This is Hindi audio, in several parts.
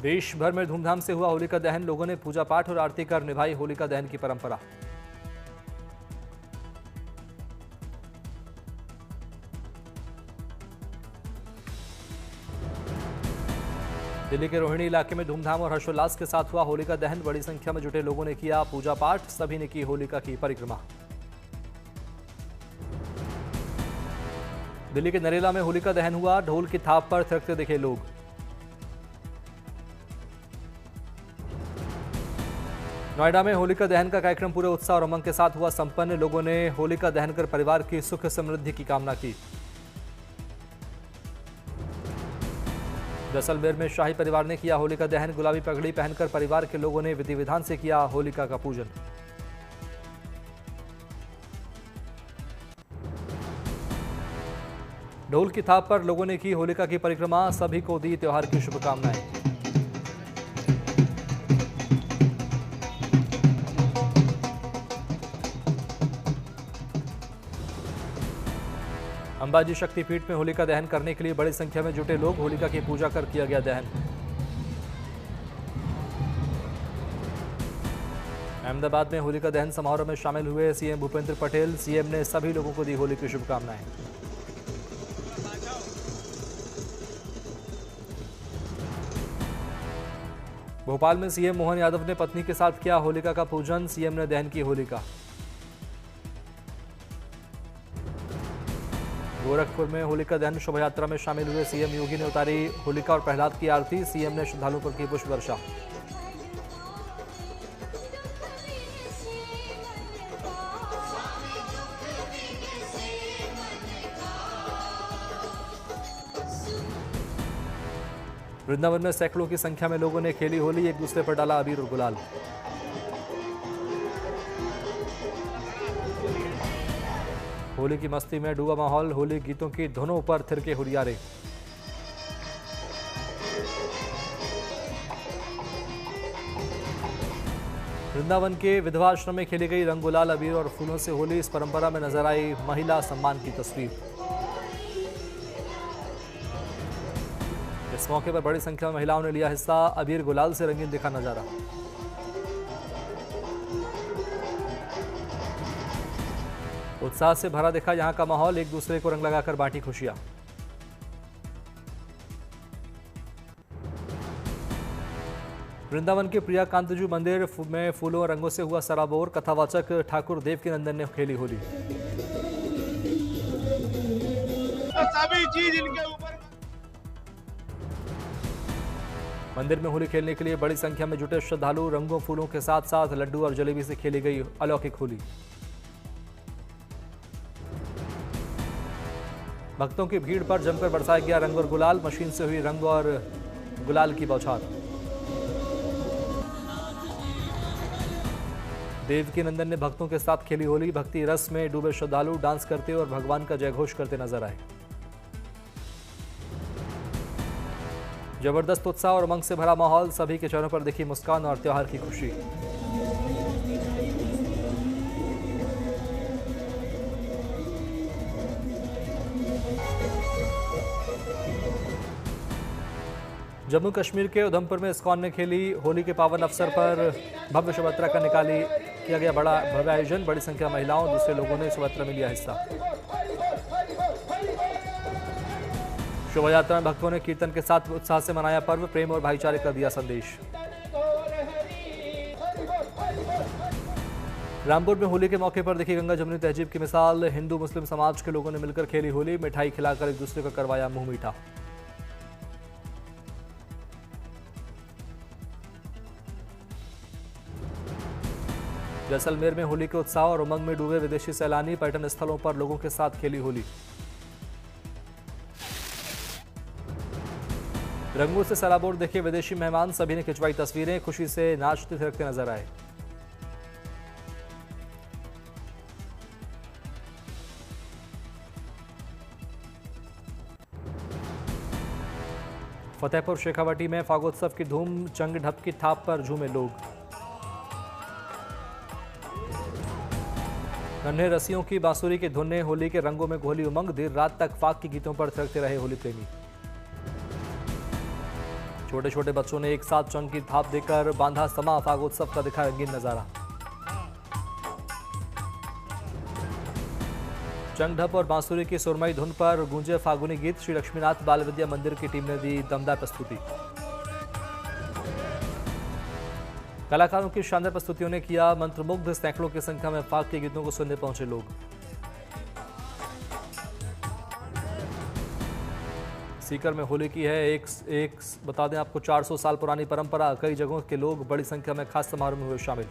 देश भर में धूमधाम से हुआ होलिका दहन। लोगों ने पूजा पाठ और आरती कर निभाई होलिका दहन की परंपरा। दिल्ली के रोहिणी इलाके में धूमधाम और हर्षोल्लास के साथ हुआ होलिका दहन। बड़ी संख्या में जुटे लोगों ने किया पूजा पाठ। सभी ने की होलिका की परिक्रमा। दिल्ली के नरेला में होलिका दहन हुआ। ढोल की थाप पर थिरकते दिखे लोग। नोएडा में होलिका दहन का कार्यक्रम पूरे उत्साह और उमंग के साथ हुआ संपन्न। लोगों ने होलिका दहन कर परिवार की सुख समृद्धि की कामना की। जैसलमेर में शाही परिवार ने किया होलिका दहन। गुलाबी पगड़ी पहनकर परिवार के लोगों ने विधि विधान से किया होलिका का पूजन। ढोल की थाप पर लोगों ने की होलिका की परिक्रमा। सभी को दी त्योहार की शुभकामनाएं। अंबाजी शक्तिपीठ में होलिका दहन करने के लिए बड़ी संख्या में जुटे लोग। होलिका की पूजा कर किया गया दहन। अहमदाबाद में होलिका दहन समारोह में शामिल हुए सीएम भूपेंद्र पटेल। सीएम ने सभी लोगों को दी होली की शुभकामनाएं। भोपाल में सीएम मोहन यादव ने पत्नी के साथ किया होलिका का पूजन। सीएम ने दहन की होलिका। गोरखपुर में होलिका दहन शोभा यात्रा में शामिल हुए सीएम योगी ने उतारी होलिका और प्रहलाद की आरती। सीएम ने श्रद्धालुओं पर की पुष्प वर्षा। वृंदावन में सैकड़ों की संख्या में लोगों ने खेली होली। एक दूसरे पर डाला अबीर और गुलाल। होली की मस्ती में डूबा माहौल। होली गीतों की धुनों पर थिरके हुरियारे। वृंदावन के विधवा आश्रम में खेली गई रंग गुलाल अबीर और फूलों से होली। इस परंपरा में नजर आई महिला सम्मान की तस्वीर। इस मौके पर बड़ी संख्या में महिलाओं ने लिया हिस्सा। अबीर गुलाल से रंगीन दिखा नजारा। उत्साह से भरा दिखा यहां का माहौल। एक दूसरे को रंग लगाकर बांटी खुशियां। वृंदावन के प्रिया कांतजू मंदिर में फूलों और रंगों से हुआ सराबोर। कथावाचक ठाकुर देवकीनंदन ने खेली होली। सभी चीज इनके ऊपर। मंदिर में होली खेलने के लिए बड़ी संख्या में जुटे श्रद्धालु। रंगों फूलों के साथ साथ लड्डू और जलेबी से खेली गई अलौकिक होली। भक्तों की भीड़ पर जमकर बरसाया गया रंग और गुलाल। मशीन से हुई रंग और गुलाल की बौछार। देवकीनंदन ने भक्तों के साथ खेली होली। भक्ति रस में डूबे श्रद्धालु डांस करते और भगवान का जयघोष करते नजर आए। जबरदस्त उत्साह और उमंग से भरा माहौल। सभी के चेहरों पर दिखी मुस्कान और त्योहार की खुशी। जम्मू कश्मीर के उधमपुर में इस्कॉन ने खेली होली के पावन अवसर पर भव्य शोभायात्रा का किया गया बड़ा भव्य आयोजन। बड़ी संख्या में महिलाओं और दूसरे लोगों ने शोभायात्रा में लिया हिस्सा। शोभायात्रा में भक्तों ने कीर्तन के साथ उत्साह से मनाया पर्व। प्रेम और भाईचारे का दिया संदेश। रामपुर में होली के मौके पर देखी गंगा जमुनी तहजीब की मिसाल। हिंदू मुस्लिम समाज के लोगों ने मिलकर खेली होली। मिठाई खिलाकर एक दूसरे को करवाया मुंह मीठा। जैसलमेर में होली के उत्साह और उमंग में डूबे विदेशी सैलानी। पर्यटन स्थलों पर लोगों के साथ खेली होली। रंगों से सराबोर देखे विदेशी मेहमान। सभी ने खिंचवाई तस्वीरें। खुशी से नाचते थिरकते नजर आए। फतेहपुर शेखावटी में फागोत्सव की धूम। चंग ढप की थाप पर झूमे लोग। नन्हे रसियों की बांसुरी की धुन ने होली के रंगों में घोली उमंग। देर रात तक फाग के गीतों पर थिरकते रहे होली प्रेमी। छोटे छोटे बच्चों ने एक साथ चंग की थाप देकर बांधा समा, फागोत्सव का दिखा रंगीन नजारा। चंग ढप और बांसुरी की सुरमई धुन पर गूंजे फागुनी गीत। श्री लक्ष्मीनाथ बाल विद्या मंदिर की टीम ने दी दमदार प्रस्तुति। कलाकारों की शानदार प्रस्तुतियों ने किया मंत्रमुग्ध। सैकड़ों की संख्या में फाग के गीतों को सुनने पहुंचे लोग। सीकर में होली की है एक बता दें आपको 400 साल पुरानी परंपरा। कई जगहों के लोग बड़ी संख्या में खास समारोह में हुए शामिल।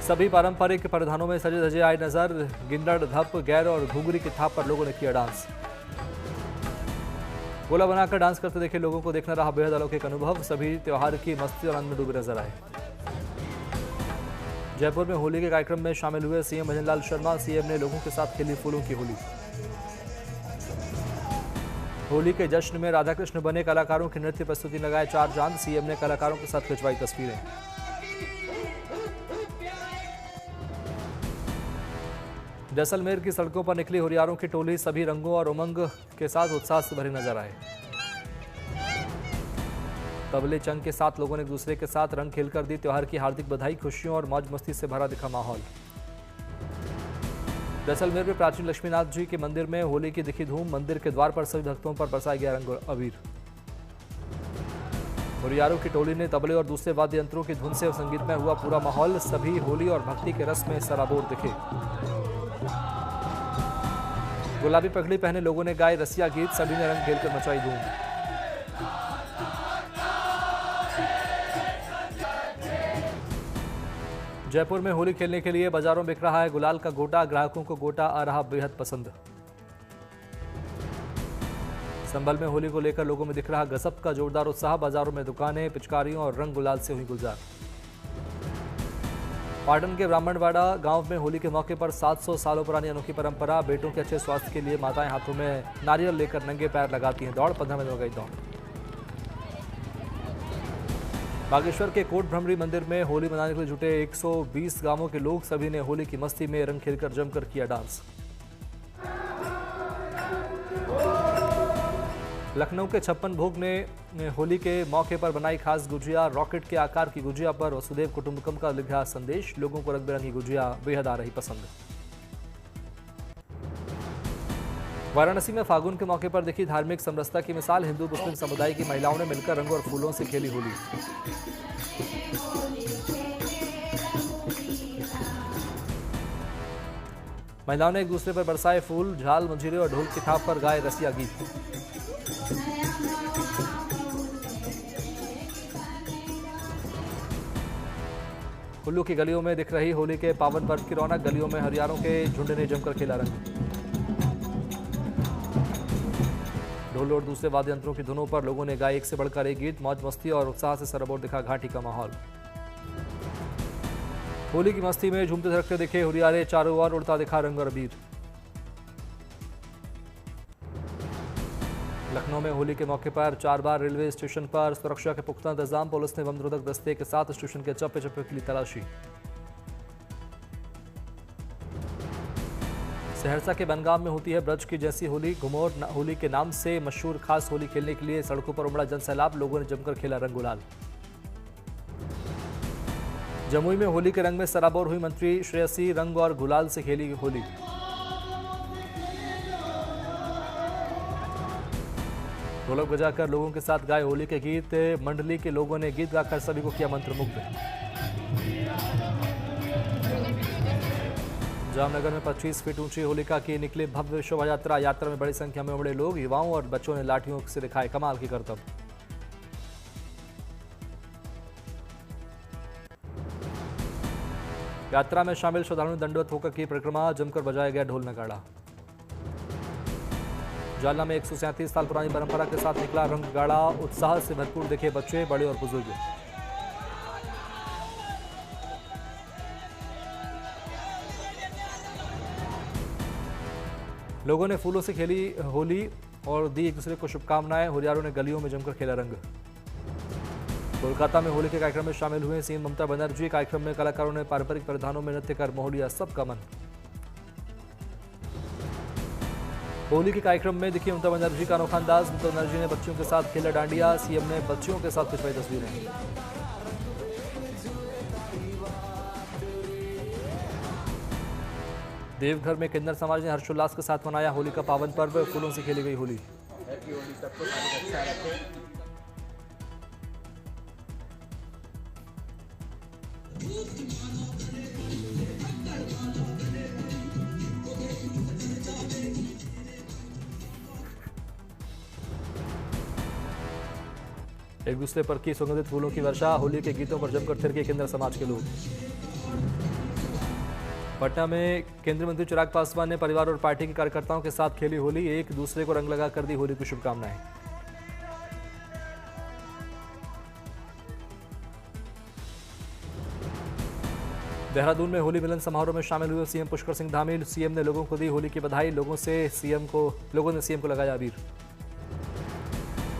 सभी पारंपरिक परिधानों में सजे धजे आए नजर। गिंदड़, धप, गैर और घुंघरी की थाप पर लोगों ने किया डांस। गोला बनाकर डांस करते देखे लोगों को देखना रहा बेहद अलौकिक अनुभव। सभी त्योहार की मस्ती और आनंद में डूबे नजर आए। जयपुर में होली के कार्यक्रम में शामिल हुए सीएम भजनलाल शर्मा। सीएम ने लोगों के साथ खेली फूलों की होली। होली के जश्न में राधा कृष्ण बने कलाकारों की नृत्य प्रस्तुति लगाए चार चांद। सीएम ने कलाकारों के साथ खिंचवाई तस्वीरें। जैसलमेर की सड़कों पर निकली हुरियारों की टोली। सभी रंगों और उमंग के साथ उत्साह से भरे नजर आए। तबले चंग के साथ लोगों ने एक दूसरे के साथ रंग खेलकर दी त्योहार की हार्दिक बधाई। खुशियों और मौज मस्ती से भरा दिखा माहौल। जैसलमेर में प्राचीन लक्ष्मीनाथ जी के मंदिर में होली की दिखी धूम। मंदिर के द्वार पर सभी भक्तों पर बरसाया गया रंग और अबीर। हुरियारों की टोली ने तबले और दूसरे वाद्य यंत्रों की धुन से संगीत में हुआ पूरा माहौल। सभी होली और भक्ति के रस में सराबोर दिखे। गुलाबी पगड़ी पहने लोगों ने गाए रसिया गीत। सभी ने रंग खेलकर मचाई धूम। जयपुर में होली खेलने के लिए बाजारों में बिक रहा है गुलाल का गोटा। ग्राहकों को गोटा आ रहा बेहद पसंद। संभल में होली को लेकर लोगों में दिख रहा गजब का जोरदार उत्साह। बाजारों में दुकानें पिचकारियों और रंग गुलाल से हुई गुलजार। पाटन के ब्राह्मणवाड़ा गांव में होली के मौके पर 700 सालों पुरानी अनोखी परंपरा। बेटों के अच्छे स्वास्थ्य के लिए माताएं हाथों में नारियल लेकर नंगे पैर लगाती हैं दौड़। 15 मिनट हो गई दौड़। बागेश्वर के कोट भ्रमरी मंदिर में होली मनाने के लिए जुटे 120 गांवों के लोग। सभी ने होली की मस्ती में रंग खेलकर जमकर किया डांस। लखनऊ के 56 भोग ने होली के मौके पर बनाई खास गुजिया। रॉकेट के आकार की गुजिया पर वसुदेव कुटुंबकम का लिखा संदेश। लोगों को रंग बिरंगी गुजिया बेहद आ रही पसंद। वाराणसी में फागुन के मौके पर देखी धार्मिक समरसता की मिसाल। हिंदू मुस्लिम समुदाय की महिलाओं ने मिलकर रंग और फूलों से खेली होली। महिलाओं ने एक दूसरे पर बरसाए फूल। झाल, मंजीरे और ढोल की थाप पर गाए रसिया गीत। कुल्लू की गलियों में दिख रही होली के पावन पर्व की रौनक। गलियों में हरियारों के झुंड ने जमकर खेला रंग। ढोल और दूसरे वाद्य यंत्रों की धुनों पर लोगों ने गाए एक से बढ़कर एक गीत। मौज मस्ती और उत्साह से सरबोर दिखा घाटी का माहौल। होली की मस्ती में झूमते थिरकते दिखे हुरियारे। चारों ओर उड़ता दिखा रंग और अबीर। लखनऊ में होली के मौके पर 4 बार रेलवे स्टेशन पर सुरक्षा के पुख्ता इंतजाम। पुलिस ने बमनिरोधक दस्ते के साथ स्टेशन के चप्पे चप्पे के लिए तलाशी। सहरसा के बनगाम में होती है ब्रज की जैसी होली। घुमोर होली के नाम से मशहूर खास होली खेलने के लिए सड़कों पर उमड़ा जनसैलाब। लोगों ने जमकर खेला रंग गुलाल। जमुई में होली के रंग में सराबोर हुई मंत्री श्रेयसी। रंग और गुलाल से खेली होली। ढोलक बजाकर लोगों के साथ गाए होली के गीत। मंडली के लोगों ने गीत गाकर सभी को किया मंत्रमुग्ध। जामनगर में 25 फीट ऊंची होलिका की निकली भव्य शोभा यात्रा। यात्रा में बड़ी संख्या में उमड़े लोग। युवाओं और बच्चों ने लाठियों से दिखाए कमाल की करतब। यात्रा में शामिल श्रद्धालुओं ने दंडवत होकर की परिक्रमा। जमकर बजाया गया ढोल नगाड़ा। जालना में 137 साल पुरानी परंपरा के साथ निकला रंग गाड़ा। उत्साह से भरपूर दिखे बच्चे, बड़े और बुजुर्ग। लोगों ने फूलों से खेली होली और दी एक दूसरे को शुभकामनाएं। हुरियारों ने गलियों में जमकर खेला रंग। कोलकाता में होली के कार्यक्रम में शामिल हुए सीएम ममता बनर्जी। कार्यक्रम में कलाकारों ने पारंपरिक परिधानों में नृत्य कर मोह लिया सबका मन। होली के कार्यक्रम में दिखी ममता बनर्जी का अनोखा अंदाज। ममता बनर्जी ने बच्चियों के साथ खेला डांडिया। सीएम ने बच्चियों के साथ खिंचवाई तस्वीरें। देवघर में किन्नर समाज ने हर्षोल्लास के साथ मनाया होली का पावन पर्व। फूलों से खेली गई होली। एक दूसरे पर की सुगंधित फूलों की वर्षा। होली के गीतों पर जमकर थिरके किन्नर समाज के लोग। पटना में केंद्रीय मंत्री चिराग पासवान ने परिवार और पार्टी के कार्यकर्ताओं के साथ खेली होली। एक दूसरे को रंग लगाकर दी होली की शुभकामनाएं। देहरादून में होली मिलन समारोह में शामिल हुए सीएम पुष्कर सिंह धामी। सीएम ने लोगों को दी होली की बधाई। लोगों ने सीएम को लगाया अबीर।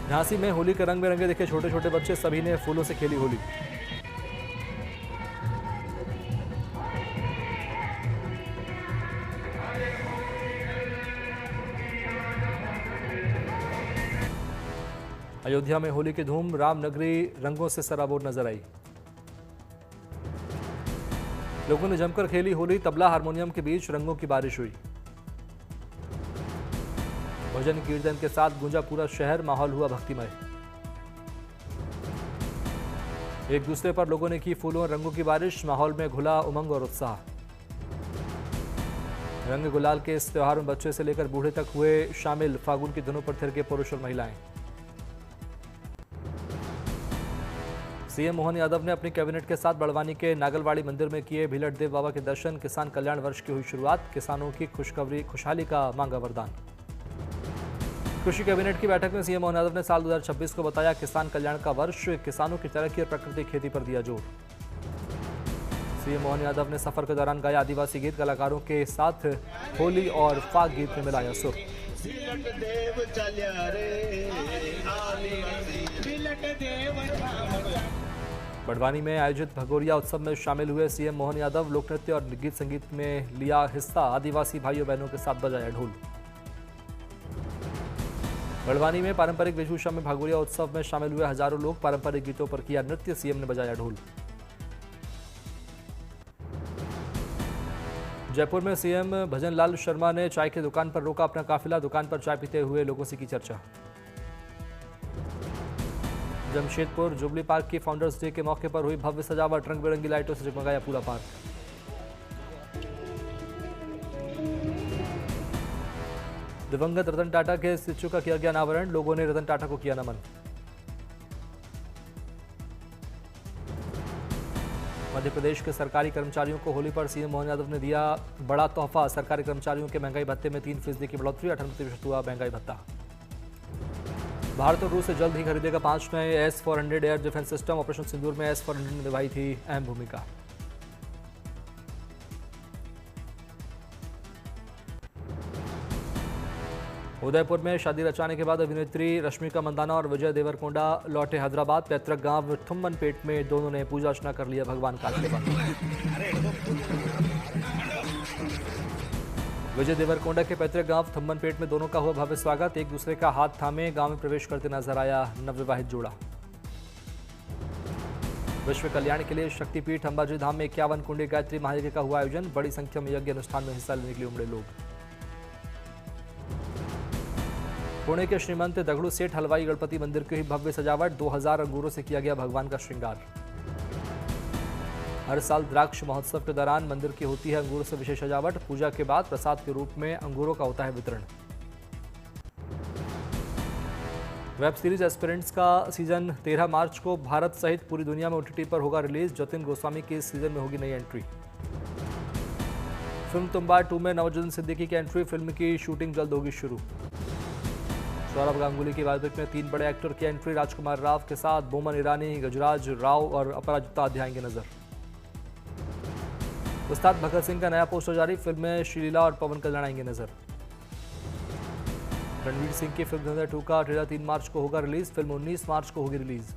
झांसी में होली के रंग में रंगे दिखे छोटे छोटे बच्चे। सभी ने फूलों से खेली होली। अयोध्या में होली की धूम। रामनगरी रंगों से सराबोर नजर आई। लोगों ने जमकर खेली होली। तबला हारमोनियम के बीच रंगों की बारिश हुई। भजन कीर्तन के साथ गूंजा पूरा शहर। माहौल हुआ भक्तिमय। एक दूसरे पर लोगों ने की फूलों और रंगों की बारिश। माहौल में घुला उमंग और उत्साह। रंग गुलाल के इस त्योहार में बच्चे से लेकर बूढ़े तक हुए शामिल। फागुन की धुनों पर थिरके पुरुष और महिलाएं। सीएम मोहन यादव ने अपनी कैबिनेट के साथ बड़वानी के नागलवाड़ी मंदिर में किए भीलट देव बाबा के दर्शन। किसान कल्याण वर्ष की हुई शुरुआत। किसानों की खुशहाली का मांगा वरदान। कृषि कैबिनेट की बैठक में सीएम मोहन यादव ने साल 2026 को बताया किसान कल्याण का वर्ष। किसानों की तरक्की और प्राकृतिक खेती पर दिया जोर। सीएम मोहन यादव ने सफर के दौरान गाया आदिवासी गीत। कलाकारों के साथ होली और फाग गीत में मिलाया सुर। बड़वानी में आयोजित भगोरिया उत्सव में शामिल हुए सीएम मोहन यादव। लोक नृत्य और गीत संगीत में लिया हिस्सा। आदिवासी भाइयों बहनों के साथ बजाया ढोल। बड़वानी में पारंपरिक वेशभूषा में भगोरिया उत्सव में शामिल हुए हजारों लोग। पारंपरिक गीतों पर किया नृत्य। सीएम ने बजाया ढोल। जयपुर में सीएम भजनलाल शर्मा ने चाय की दुकान पर रोका अपना काफिला। दुकान पर चाय पीते हुए लोगों से की चर्चा। जमशेदपुर जुबली पार्क की फाउंडर्स डे के मौके पर हुई भव्य सजावट। रंग बिरंगी लाइटों से जगमगाया पूरा पार्क। दिवंगत रतन टाटा के स्टैच्यू का किया गया अनावरण। लोगों ने रतन टाटा को किया नमन। मध्य प्रदेश के सरकारी कर्मचारियों को होली पर सीएम मोहन यादव ने दिया बड़ा तोहफा। सरकारी कर्मचारियों के महंगाई भत्ते में 3% की बढ़ोतरी। 98% हुआ महंगाई भत्ता। भारत और रूस से जल्द ही खरीदेगा 5 नए S-400 air defence system. Operation Sindoor में S-400 ने निभाई थी अहम भूमिका। उदयपुर में शादी रचाने के बाद अभिनेत्री रश्मिका मंदाना और विजय देवरकोंडा लौटे हैदराबाद। पैतृक गांव थुम्मनपेट में दोनों ने पूजा अर्चना कर लिया भगवान का आशीर्वाद। विजय देवरकोंडा के पैतृक गांव थुम्मनपेट में दोनों का हुआ भव्य स्वागत। एक दूसरे का हाथ थामे गांव में प्रवेश करते नजर आया नवविवाहित जोड़ा। विश्व कल्याण के लिए शक्तिपीठ अंबाजी धाम में 51 कुंडी गायत्री महायज्ञ का हुआ आयोजन। बड़ी संख्या में यज्ञ अनुष्ठान में हिस्सा लेने के लिए उमड़े लोग। पुणे के श्रीमंत दगड़ू सेठ हलवाई गणपति मंदिर की हुई भव्य सजावट। 2000 अंगूरों से किया गया भगवान का श्रृंगार। हर साल द्राक्ष महोत्सव के दौरान मंदिर की होती है अंगूरों से विशेष सजावट। पूजा के बाद प्रसाद के रूप में अंगूरों का होता है वितरण। वेब सीरीज एस्पिरेंट्स का सीजन 13 मार्च को भारत सहित पूरी दुनिया में OTT पर होगा रिलीज। जतिन गोस्वामी की इस सीजन में होगी नई एंट्री। फिल्म तुम्बाड़ 2 में नवाजुद्दीन सिद्दीकी की एंट्री। फिल्म की शूटिंग जल्द होगी शुरू। सौरभ गांगुली की बायोपिक में 3 बड़े एक्टर की एंट्री। राजकुमार राव के साथ बोमन ईरानी, गजराज राव और अपराजिता आध्याय नजर। उस्ताद भगत सिंह का नया पोस्टर जारी। फिल्म में श्रीलीला और पवन कल्याण आएंगे नजर। रणवीर सिंह की फिल्म धुरंधर 2 का ट्रेलर 3 मार्च को होगा रिलीज। फिल्म 19 मार्च को होगी रिलीज।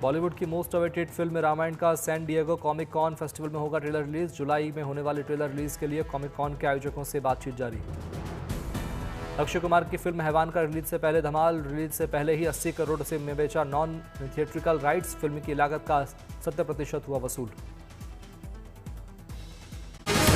बॉलीवुड की मोस्ट अवेटेड फिल्म रामायण का San Diego Comic Con festival में होगा ट्रेलर रिलीज। जुलाई में होने वाले ट्रेलर रिलीज के लिए कॉमिक कॉन के आयोजकों से बातचीत जारी। अक्षय कुमार की फिल्म हैवान का रिलीज से पहले धमाल। रिलीज से पहले ही 80 करोड़ से में बेचा नॉन थिएट्रिकल राइट्स। फिल्म की लागत का 70% हुआ वसूल।